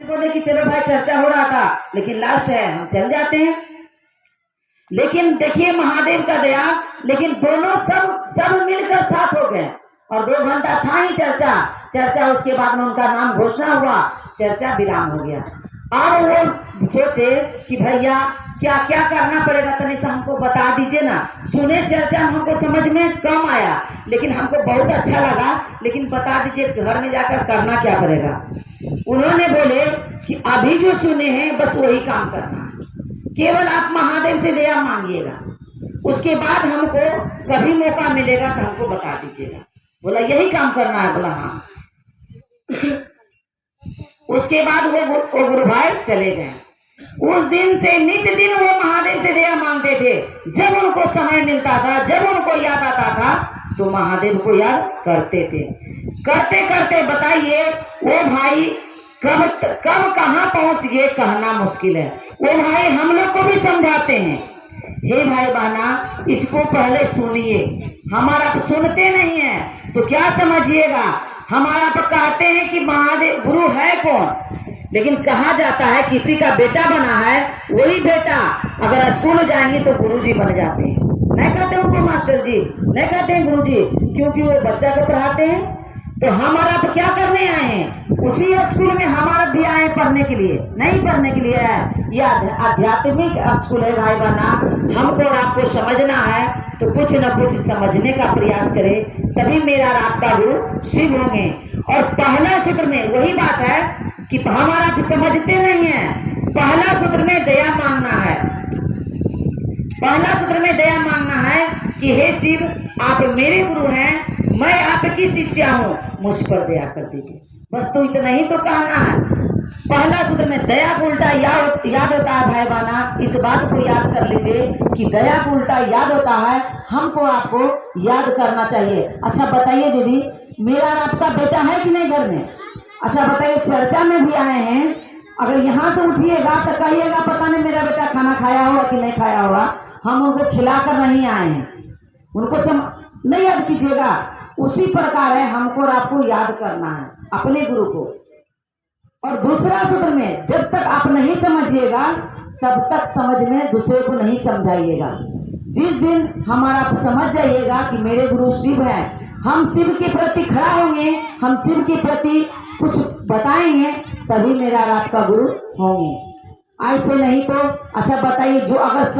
बोले कि चलो भाई चर्चा हो रहा था लेकिन लास्ट है हम चल जाते हैं। लेकिन देखिए महादेव का दया, लेकिन दोनों सब मिलकर साथ हो गए और 2 घंटा था ही चर्चा उसके बाद में उनका नाम घोषणा हुआ, चर्चा विराम हो गया। और वो सोचे कि भैया क्या क्या करना पड़ेगा, तनी से हमको बता दीजिए ना। सुने चर्चा हमको समझ में कम आया लेकिन हमको बहुत अच्छा लगा, लेकिन बता दीजिए घर में जाकर करना क्या पड़ेगा। उन्होंने बोले कि अभी जो सुने हैं बस वही काम करना है, केवल आप महादेव से दया मांगिएगा, उसके बाद हमको कभी मौका मिलेगा तो हमको बता दीजिएगा। बोला यही काम करना है। बोला हाँ। उसके बाद वो गुरु भाई चले गए। उस दिन से नित्य दिन वो महादेव से दया मांगते थे। जब उनको समय मिलता था, जब उनको याद आता था तो महादेव को याद करते थे। करते करते बताइए वो भाई कब कहाँ पहुंच गए कहना मुश्किल है। वो भाई हम लोग को भी समझाते हैं, हे भाई बहना इसको पहले सुनिए, हमारा तो सुनते नहीं है तो क्या समझिएगा। हमारा तो कहते हैं कि महादेव गुरु है कौन, लेकिन कहा जाता है किसी का बेटा बना है वही बेटा अगर स्कूल जाएंगे तो गुरुजी बन जाते हैं। नहीं कहते उनको मास्टर जी, नहीं कहते हैं गुरुजी, क्योंकि वो बच्चा को पढ़ाते हैं। तो हमारा तो क्या करने आए हैं, उसी स्कूल में हमारा भी आए पढ़ने के लिए, नहीं पढ़ने के लिए है। यह आध्यात्मिक स्कूल है भाई बहना। हमको और आपको समझना है तो कुछ न कुछ समझने का प्रयास करें, तभी मेरा और आपका गुरु शिव होंगे। और पहला सूत्र में वही बात है कि हमारा तो समझते नहीं है। पहला सूत्र में दया मांगना है, पहला सूत्र में दया मांगना है कि हे शिव आप मेरे गुरु हैं, मैं आपकी शिष्या हूँ, मुझ पर दया कर दीजिए। बस तो इतना ही तो कहना है। पहला सूत्र में दया को उल्टा याद होता है भाई बहना, इस बात को याद कर लीजिए कि दया को उल्टा याद होता है, हमको आपको याद करना चाहिए। अच्छा बताइए दीदी, मेरा और आपका बेटा है कि नहीं घर में? अच्छा बताइए, चर्चा में भी आए हैं, अगर यहाँ से उठिएगा तो कहिएगा पता नहीं मेरा बेटा खाना खाया होगा कि नहीं खाया होगा। हम उनको खिलाकर नहीं आए हैं, उनको नहीं याद कीजिएगा। उसी प्रकार है हमको और आपको याद करना है अपने गुरु को। और दूसरा सूत्र में जब तक आप नहीं समझिएगा तब तक समझ में दूसरे को नहीं समझाइएगा। जिस दिन हमारा समझ जाइएगा कि मेरे गुरु शिव हैं, हम शिव के प्रति खड़ा होंगे, हम शिव के प्रति कुछ बताएंगे, तभी मेरा और आपका गुरु होंगे। ऐसे नहीं तो अच्छा बताइए, जो अगर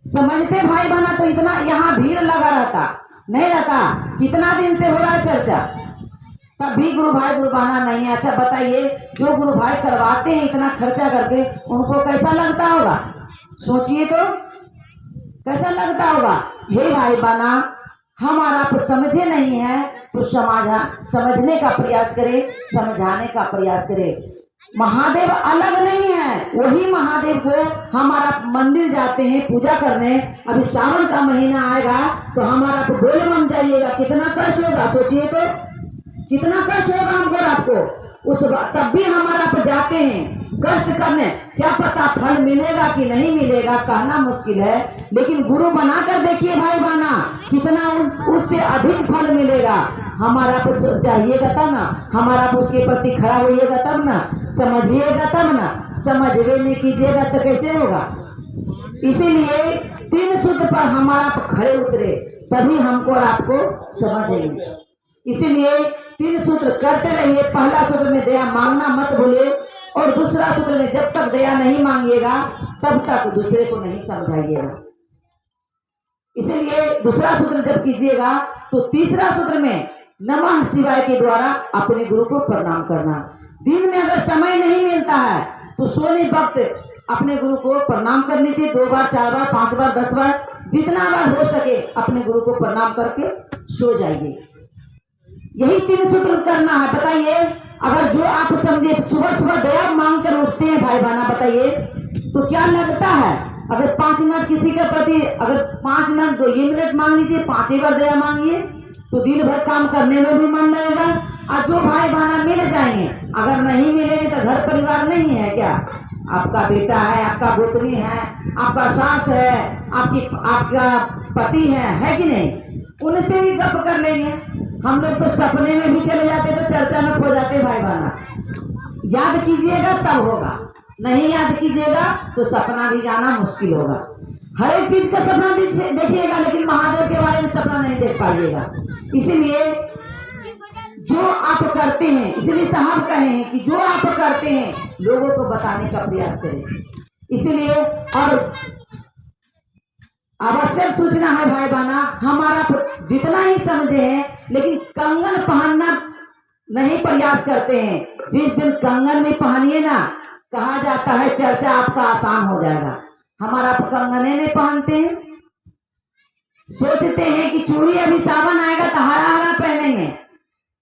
समझते भाई बना तो इतना यहाँ भीड़ लगा रहता नहीं रहता। कितना दिन से हो रहा है चर्चा, तब भी गुरु भाई गुरु बहाना नहीं है। अच्छा बताइए, जो गुरु भाई करवाते हैं इतना खर्चा करके, उनको कैसा लगता होगा, सोचिए तो कैसा लगता होगा। हे भाई बना, हमारा आप समझे नहीं है तो समझने का प्रयास करें, समझाने का प्रयास करें। महादेव अलग नहीं है, वही महादेव को हमारा मंदिर जाते हैं पूजा करने। अभी सावन का महीना आएगा तो हमारा तो बोले बन जाइएगा, कितना कष्ट होगा, सोचिए तो कितना कष्ट होगा हमको आपको। उस तब भी हमारा आप जाते हैं कष्ट करने, क्या पता फल मिलेगा कि नहीं मिलेगा कहना मुश्किल है, लेकिन गुरु बनाकर देखिए भाई बहना, कितना उससे अधिक फल मिलेगा। हमारा तो चाहिएगा तब ना, हमारा तो उसके प्रति खड़ा होइएगा तब ना, समझिएगा तब ना, समझवे नहीं कीजिएगा तो कैसे होगा। इसीलिए 3 सूत्र पर हमारा खड़े उतरे, तभी हमको और आपको समझेंगे। इसीलिए 3 सूत्र करते रहिए। पहला सूत्र में दया मांगना मत भूलिए, और दूसरा सूत्र में जब तक दया नहीं मांगिएगा तब तक दूसरे को नहीं समझाइएगा। इसीलिए दूसरा सूत्र जब कीजिएगा तो तीसरा सूत्र में नमः शिवाय के द्वारा अपने गुरु को प्रणाम करना। दिन में अगर समय नहीं मिलता है तो सोने वक्त अपने गुरु को प्रणाम कर लीजिए, 2 बार 4 बार 5 बार 10 बार, जितना बार हो सके अपने गुरु को प्रणाम करके सो जाइए। यही 3 सूत्र करना है। बताइए, अगर जो आप समझे सुबह सुबह दया मांग कर उठते हैं भाई बहना, बताइए तो क्या लगता है, अगर 5 मिनट किसी के प्रति, अगर 5 मिनट 2 मिनट मांग लीजिए, 5 बार दया मांगिए तो दिन भर काम करने में भी मन लगेगा। और जो भाई बहना मिल जाएंगे, अगर नहीं मिलेंगे तो घर परिवार नहीं है क्या, आपका बेटा है, आपका पुत्री है, आपका सास है, आपका पति है कि नहीं, उनसे भी गप कर लेंगे। हम लोग तो सपने में भी चले जाते तो चर्चा में खो जाते भाई बहना। याद कीजिएगा तब होगा, नहीं याद कीजिएगा तो सपना भी जाना मुश्किल होगा। हर एक चीज का सपना देखिएगा, लेकिन महादेव के बारे में सपना नहीं देख पाइएगा। इसीलिए जो आप करते हैं, इसलिए साहब कहे हैं कि जो आप करते हैं लोगों को बताने का प्रयास करें। इसलिए और आवश्यक सूचना है भाई बहना, हमारा जितना ही समझे हैं लेकिन कंगन पहनना नहीं प्रयास करते हैं। जिस दिन कंगन में पहनिए ना, कहा जाता है चर्चा आपका आसान हो जाएगा। हमारा कंगने नहीं पहनते हैं, सोचते हैं कि चूड़ी अभी सावन आएगा तो हरा हरा पहनेंगे,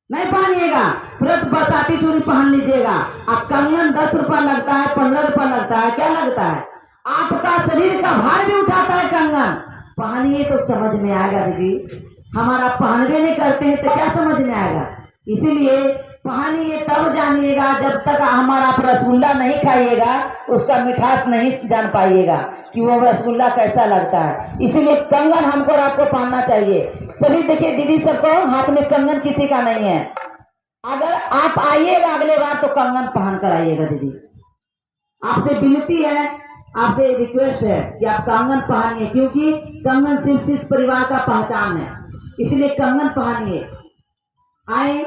नहीं पहनिएगा, तुरंत बरसाती चूड़ी पहन लीजिएगा। अब कंगन 10 रुपया लगता है, 15 रुपया लगता है, क्या लगता है? आपका शरीर का भार भी उठाता है कंगन। पहनिए तो समझ में आएगा दीदी, हमारा पहनवे नहीं करते हैं तो क्या समझ में आएगा। इसीलिए पहनिए तब जानिएगा, जब तक हमारा आप रसगुल्ला नहीं खाइएगा उसका मिठास नहीं जान पाइएगा कि वो रसगुल्ला कैसा लगता है। इसीलिए कंगन हमको और आपको पहनना चाहिए। सभी देखिए दीदी सबको हाथ में कंगन किसी का नहीं है। अगर आप आइएगा अगले बार तो कंगन पहन कर आइएगा दीदी। आपसे विनती है, आपसे रिक्वेस्ट है कि आप कंगन पहनिए, क्योंकि कंगन सिर्फ परिवार का पहचान है। इसलिए कंगन पहनिए। आए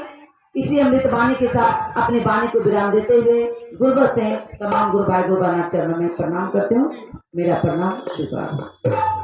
इसी अमृत वाणी के साथ अपनी वाणी को विराम देते हुए गुरुवर से तमाम गुरु भाई गुरु बहना चरणों में प्रणाम करते हूँ। मेरा प्रणाम स्वीकार।